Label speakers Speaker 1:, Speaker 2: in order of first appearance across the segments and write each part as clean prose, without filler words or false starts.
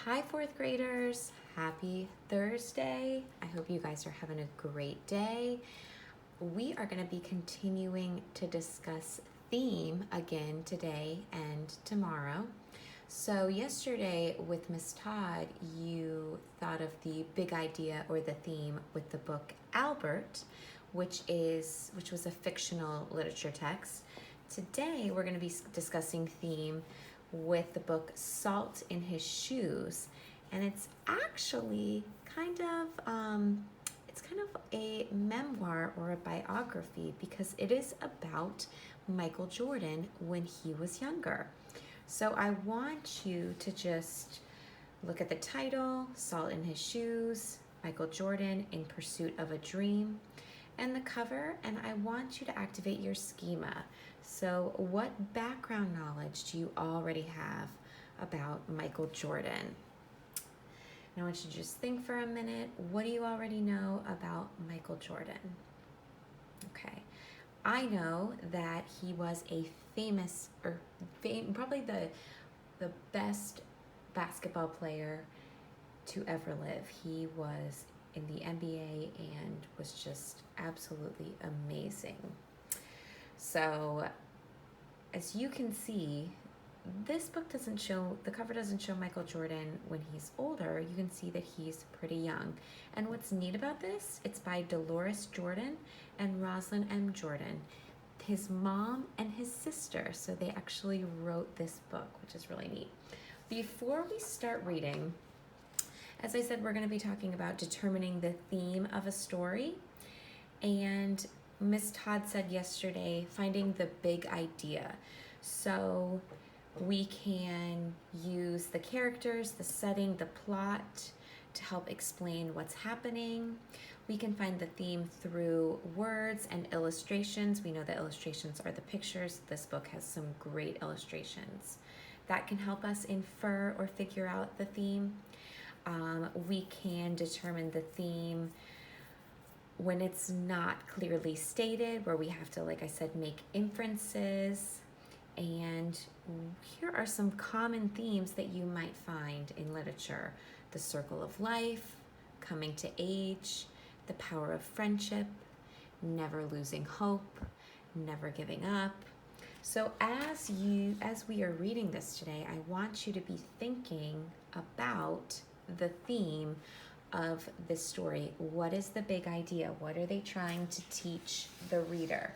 Speaker 1: Hi, fourth graders. Happy Thursday. I hope you guys are having a great day. We are going to be continuing to discuss theme again today and tomorrow. So, yesterday with Miss Todd, you thought of the big idea or the theme with the book Albert, which was a fictional literature text. Today, we're going to be discussing theme with the book Salt in His Shoes, and it's actually kind of a memoir or a biography because it is about Michael Jordan when he was younger. So I want you to just look at the title, Salt in His Shoes, Michael Jordan in Pursuit of a Dream, and the cover, and I want you to activate your schema. So what background knowledge do you already have about Michael Jordan? And I want you to just think for a minute, what do you already know about Michael Jordan? Okay, I know that he was a probably the best basketball player to ever live. He was in the NBA and was just absolutely amazing. So, as you can see, this book the cover doesn't show Michael Jordan when he's older. You can see that he's pretty young. And what's neat about this, it's by Dolores Jordan and Rosalind M. Jordan, his mom and his sister. So they actually wrote this book, which is really neat. Before we start reading, as I said, we're going to be talking about determining the theme of a story. And Miss Todd said yesterday, finding the big idea. So we can use the characters, the setting, the plot to help explain what's happening. We can find the theme through words and illustrations. We know that illustrations are the pictures. This book has some great illustrations. That can help us infer or figure out the theme. We can determine the theme when it's not clearly stated, where we have to, like I said, make inferences. And here are some common themes that you might find in literature: the circle of life, coming to age, the power of friendship, never losing hope, never giving up. So as we are reading this today, I want you to be thinking about the theme of this story. What is the big idea? What are they trying to teach the reader?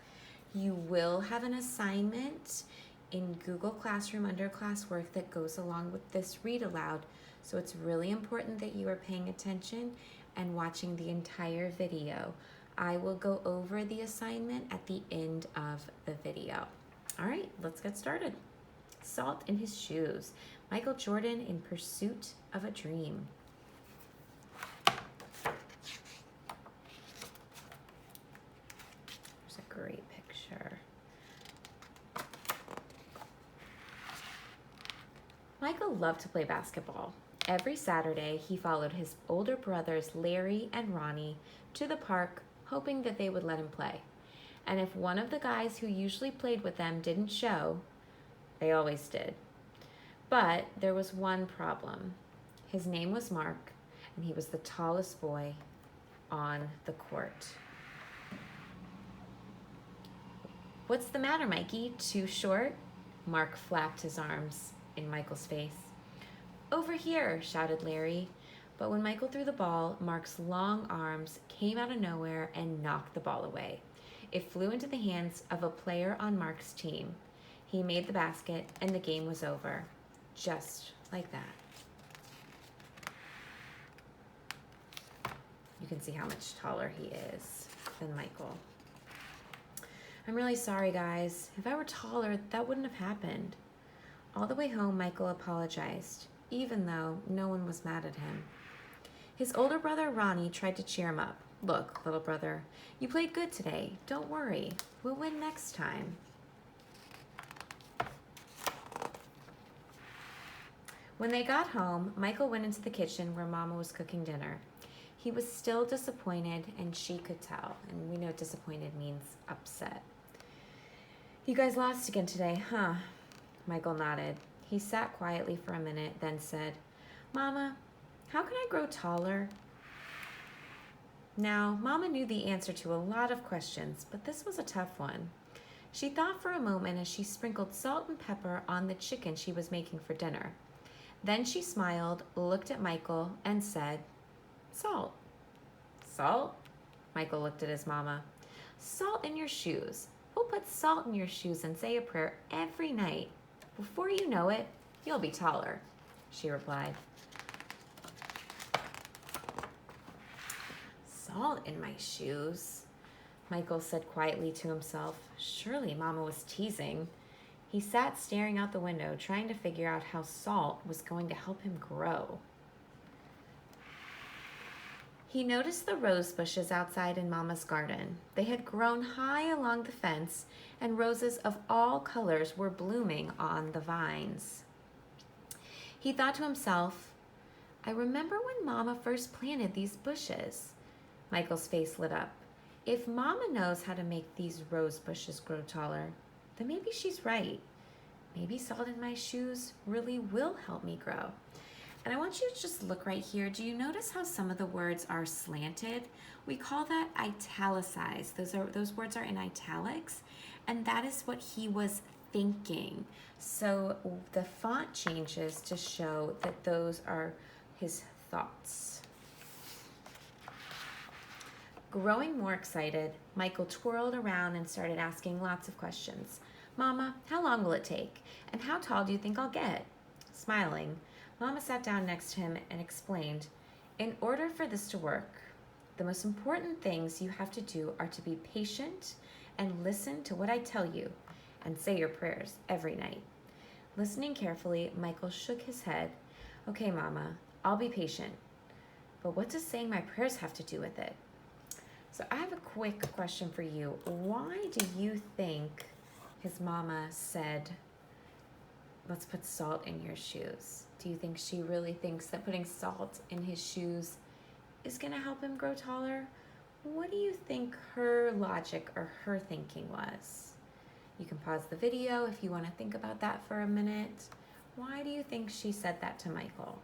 Speaker 1: You will have an assignment in Google Classroom under classwork that goes along with this read aloud. So it's really important that you are paying attention and watching the entire video. I will go over the assignment at the end of the video. All right, let's get started. Salt in His Shoes, Michael Jordan in Pursuit of a Dream. There's a great picture. Michael loved to play basketball. Every Saturday, he followed his older brothers Larry and Ronnie to the park, hoping that they would let him play. And if one of the guys who usually played with them didn't show, they always did. But there was one problem. His name was Mark, and he was the tallest boy on the court. "What's the matter, Mikey? Too short?" Mark flapped his arms in Michael's face. "Over here," shouted Larry. But when Michael threw the ball, Mark's long arms came out of nowhere and knocked the ball away. It flew into the hands of a player on Mark's team. He made the basket, and the game was over. Just like that. You can see how much taller he is than Michael. "I'm really sorry, guys. If I were taller, that wouldn't have happened." All the way home, Michael apologized, even though no one was mad at him. His older brother, Ronnie, tried to cheer him up. "Look, little brother, you played good today. Don't worry. We'll win next time." When they got home, Michael went into the kitchen where Mama was cooking dinner. He was still disappointed, and she could tell. And we know disappointed means upset. "You guys lost again today, huh?" Michael nodded. He sat quietly for a minute, then said, "Mama, how can I grow taller?" Now, Mama knew the answer to a lot of questions, but this was a tough one. She thought for a moment as she sprinkled salt and pepper on the chicken she was making for dinner. Then she smiled, looked at Michael, and said, "Salt." "Salt?" Michael looked at his mama. "Salt in your shoes. We'll put salt in your shoes and say a prayer every night. Before you know it, you'll be taller," she replied. "Salt in my shoes," Michael said quietly to himself. Surely Mama was teasing. He sat staring out the window, trying to figure out how salt was going to help him grow. He noticed the rose bushes outside in Mama's garden. They had grown high along the fence, and roses of all colors were blooming on the vines. He thought to himself, "I remember when Mama first planted these bushes." Michael's face lit up. If Mama knows how to make these rose bushes grow taller, then maybe she's right. Maybe salt in my shoes really will help me grow. And I want you to just look right here. Do you notice how some of the words are slanted? We call that italicized. Those words are in italics, and that is what he was thinking. So the font changes to show that those are his thoughts. Growing more excited, Michael twirled around and started asking lots of questions. "Mama, how long will it take? And how tall do you think I'll get?" Smiling, Mama sat down next to him and explained, "In order for this to work, the most important things you have to do are to be patient and listen to what I tell you and say your prayers every night." Listening carefully, Michael shook his head. "Okay, Mama, I'll be patient. But what does saying my prayers have to do with it?" So I have a quick question for you. Why do you think his mama said, "Let's put salt in your shoes"? Do you think she really thinks that putting salt in his shoes is going to help him grow taller? What do you think her logic or her thinking was? You can pause the video if you want to think about that for a minute. Why do you think she said that to Michael?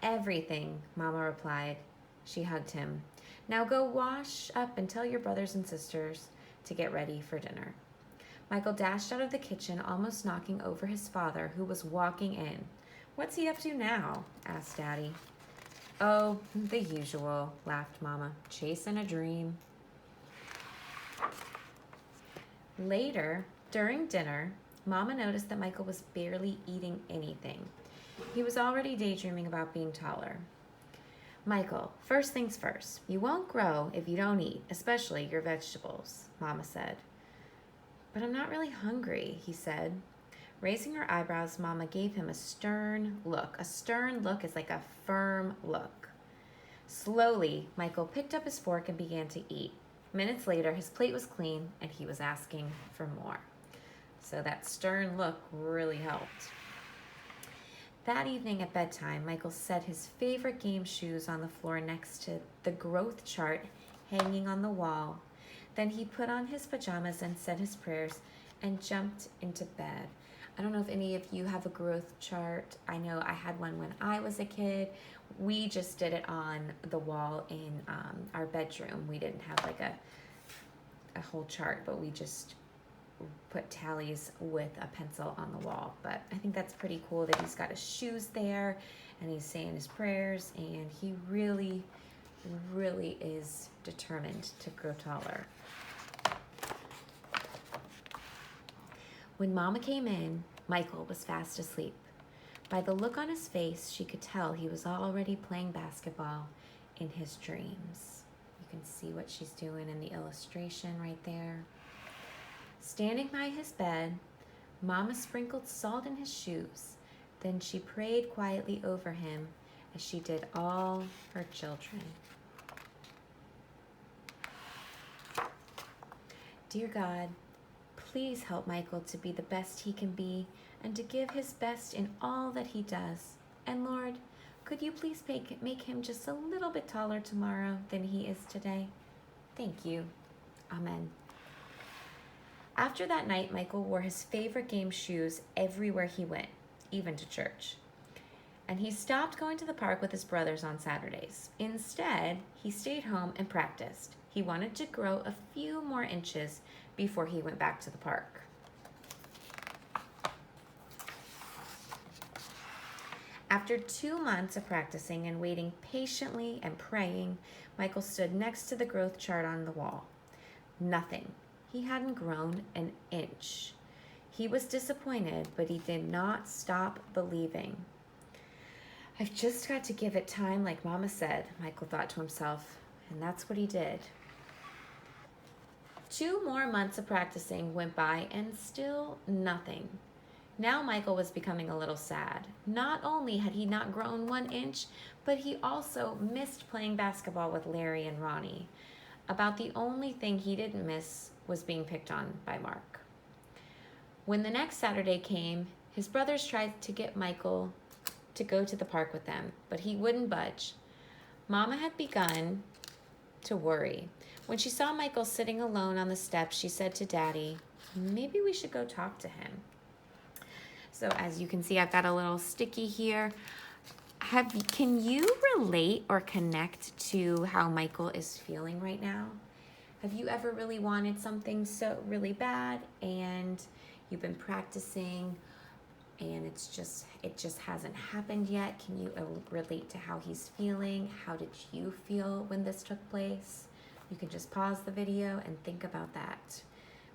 Speaker 1: "Everything," Mama replied. She hugged him. "Now go wash up and tell your brothers and sisters to get ready for dinner." Michael dashed out of the kitchen, almost knocking over his father, who was walking in. "What's he up to now?" asked Daddy. "Oh, the usual," laughed Mama. "Chasing a dream." Later, during dinner, Mama noticed that Michael was barely eating anything. He was already daydreaming about being taller. "Michael, first things first, you won't grow if you don't eat, especially your vegetables," Mama said. "But I'm not really hungry," he said. Raising her eyebrows, Mama gave him a stern look. A stern look is like a firm look. Slowly, Michael picked up his fork and began to eat. Minutes later, his plate was clean and he was asking for more. So that stern look really helped. That evening at bedtime, Michael set his favorite game shoes on the floor next to the growth chart hanging on the wall. Then he put on his pajamas and said his prayers and jumped into bed. I don't know if any of you have a growth chart. I know I had one when I was a kid. We just did it on the wall in our bedroom. We didn't have like a whole chart, but we just put tallies with a pencil on the wall. But I think that's pretty cool that he's got his shoes there and he's saying his prayers, and he really is determined to grow taller. When Mama came in, Michael was fast asleep. By the look on his face, she could tell he was already playing basketball in his dreams. You can see what she's doing in the illustration right there. Standing by his bed, Mama sprinkled salt in his shoes. Then she prayed quietly over him as she did all her children. Dear God, please help Michael to be the best he can be and to give his best in all that he does. And Lord, could you please make him just a little bit taller tomorrow than he is today? Thank you. Amen. After that night, Michael wore his favorite game shoes everywhere he went. even to church. And he stopped going to the park with his brothers on Saturdays. Instead, he stayed home and practiced. He wanted to grow a few more inches before he went back to the park. After 2 months of practicing and waiting patiently and praying, Michael stood next to the growth chart on the wall. Nothing. He hadn't grown an inch. He was disappointed, but he did not stop believing. I've just got to give it time, like Mama said, Michael thought to himself, and that's what he did. 2 more months of practicing went by and still nothing. Now Michael was becoming a little sad. Not only had he not grown 1 inch, but he also missed playing basketball with Larry and Ronnie. About the only thing he didn't miss was being picked on by Mark. When the next Saturday came, his brothers tried to get Michael to go to the park with them, but he wouldn't budge. Mama had begun to worry. When she saw Michael sitting alone on the steps, she said to Daddy, "Maybe we should go talk to him." So as you can see, I've got a little sticky here. Can you relate or connect to how Michael is feeling right now? Have you ever really wanted something so really bad and you've been practicing and it just hasn't happened yet? Can you relate to how he's feeling? How did you feel when this took place? You can just pause the video and think about that.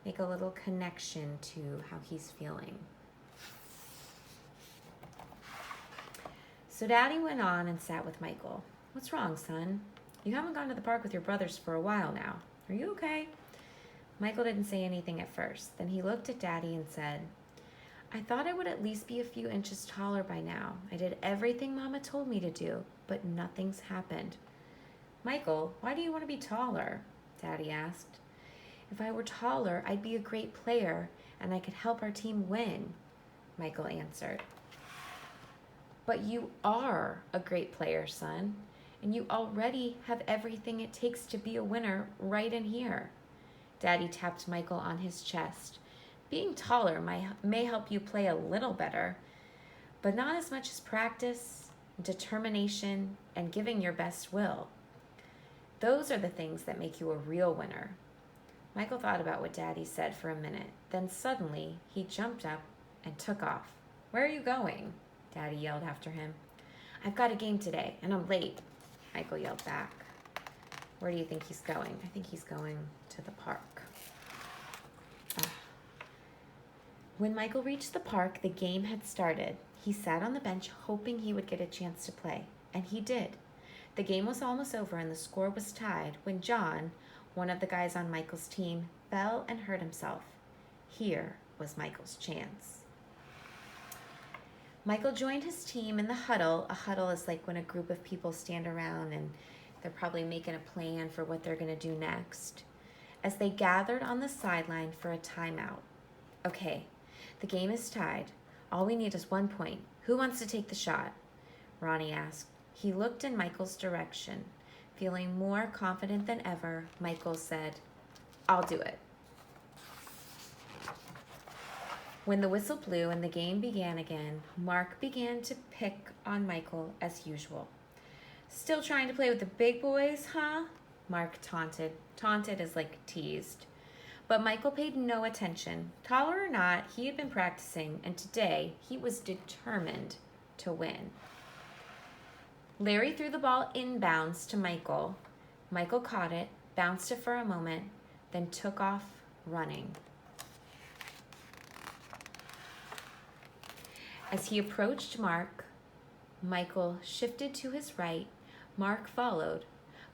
Speaker 1: Make a little connection to how he's feeling. So Daddy went on and sat with Michael. "What's wrong, son? You haven't gone to the park with your brothers for a while now. Are you okay?" Michael didn't say anything at first. Then he looked at Daddy and said, "I thought I would at least be a few inches taller by now. I did everything Mama told me to do, but nothing's happened." "Michael, why do you want to be taller?" Daddy asked. "If I were taller, I'd be a great player and I could help our team win," Michael answered. "But you are a great player, son, and you already have everything it takes to be a winner right in here." Daddy tapped Michael on his chest. "Being taller may help you play a little better, but not as much as practice, determination, and giving your best will. Those are the things that make you a real winner." Michael thought about what Daddy said for a minute. Then suddenly, he jumped up and took off. "Where are you going?" Daddy yelled after him. "I've got a game today, and I'm late," Michael yelled back. "Where do you think he's going?" "I think he's going to the park." When Michael reached the park, the game had started. He sat on the bench hoping he would get a chance to play, and he did. The game was almost over and the score was tied when John, one of the guys on Michael's team, fell and hurt himself. Here was Michael's chance. Michael joined his team in the huddle. A huddle is like when a group of people stand around and they're probably making a plan for what they're going to do next. As they gathered on the sideline for a timeout. "Okay, the game is tied. All we need is 1 point. Who wants to take the shot?" Ronnie asked. He looked in Michael's direction. Feeling more confident than ever, Michael said, "I'll do it." When the whistle blew and the game began again, Mark began to pick on Michael as usual. "Still trying to play with the big boys, huh?" Mark taunted. Taunted is like teased. But Michael paid no attention. Taller or not, he had been practicing, and today he was determined to win. Larry threw the ball inbounds to Michael. Michael caught it, bounced it for a moment, then took off running. As he approached Mark, Michael shifted to his right. Mark followed,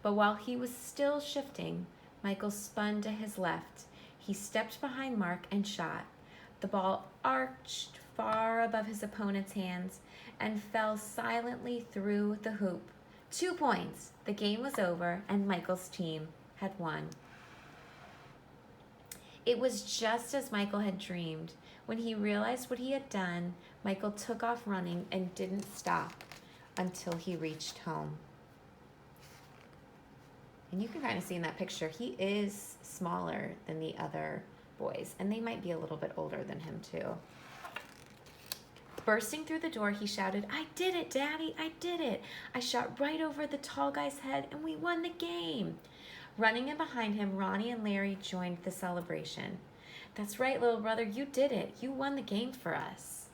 Speaker 1: but while he was still shifting, Michael spun to his left. He stepped behind Mark and shot. The ball arched far above his opponent's hands and fell silently through the hoop. 2 points. The game was over and Michael's team had won. It was just as Michael had dreamed. When he realized what he had done, Michael took off running and didn't stop until he reached home. And you can kind of see in that picture, he is smaller than the other boys, and they might be a little bit older than him too. Bursting through the door, he shouted, "I did it, Daddy, I did it. I shot right over the tall guy's head and we won the game." Running in behind him, Ronnie and Larry joined the celebration. "That's right, little brother, you did it. You won the game for us."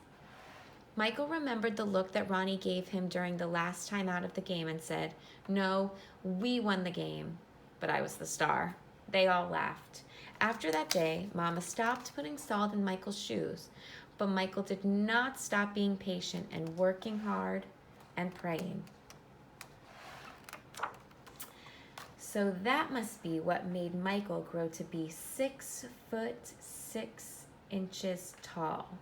Speaker 1: Michael remembered the look that Ronnie gave him during the last time out of the game and said, "No, we won the game, but I was the star." They all laughed. After that day, Mama stopped putting salt in Michael's shoes, but Michael did not stop being patient and working hard and praying. So that must be what made Michael grow to be 6'6" tall,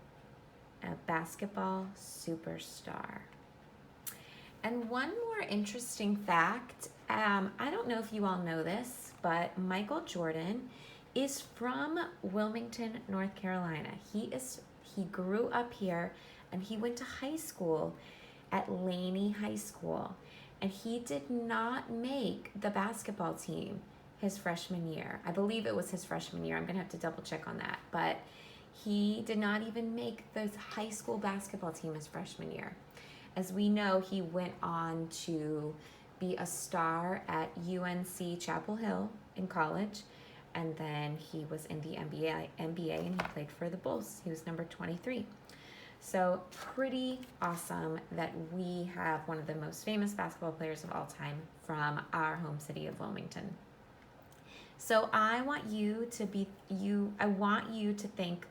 Speaker 1: a basketball superstar. And one more interesting fact, I don't know if you all know this, but Michael Jordan is from Wilmington, North Carolina. He grew up here and he went to high school at Laney High School. And he did not make the basketball team his freshman year. I believe it was his freshman year. I'm going to have to double check on that. But he did not even make the high school basketball team his freshman year. As we know, he went on to be a star at UNC Chapel Hill in college. And then he was in the NBA and he played for the Bulls. He was number 23. So pretty awesome that we have one of the most famous basketball players of all time from our home city of Wilmington. So I want you to think,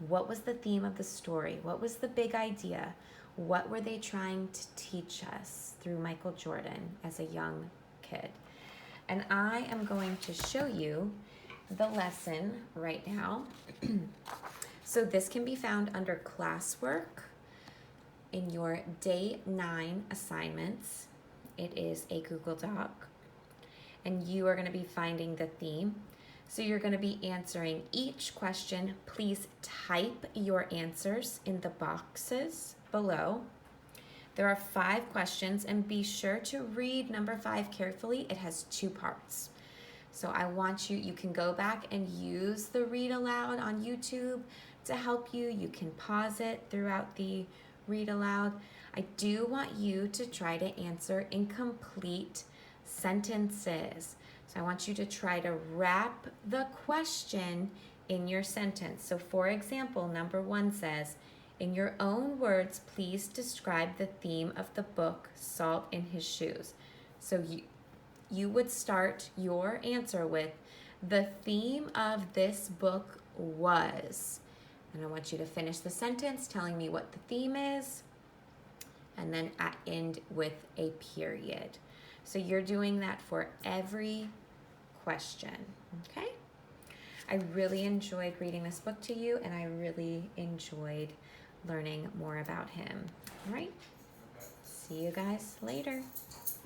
Speaker 1: what was the theme of the story? What was the big idea? What were they trying to teach us through Michael Jordan as a young kid? And I am going to show you the lesson right now. So this can be found under classwork in your day 9 assignments. It is a Google Doc, and you are going to be finding the theme. So you're going to be answering each question. Please type your answers in the boxes below. There are 5 questions, and be sure to read number 5 carefully. It has 2 parts. So I want you can go back and use the read aloud on YouTube to help you. You can pause it throughout the read aloud. I do want you to try to answer incomplete sentences. So I want you to try to wrap the question in your sentence. So for example, number 1 says, "In your own words, please describe the theme of the book, Salt in His Shoes." So you would start your answer with, "The theme of this book was," and I want you to finish the sentence telling me what the theme is, and then end with a period. So you're doing that for every question, okay? I really enjoyed reading this book to you, and I really enjoyed learning more about him. All right, see you guys later.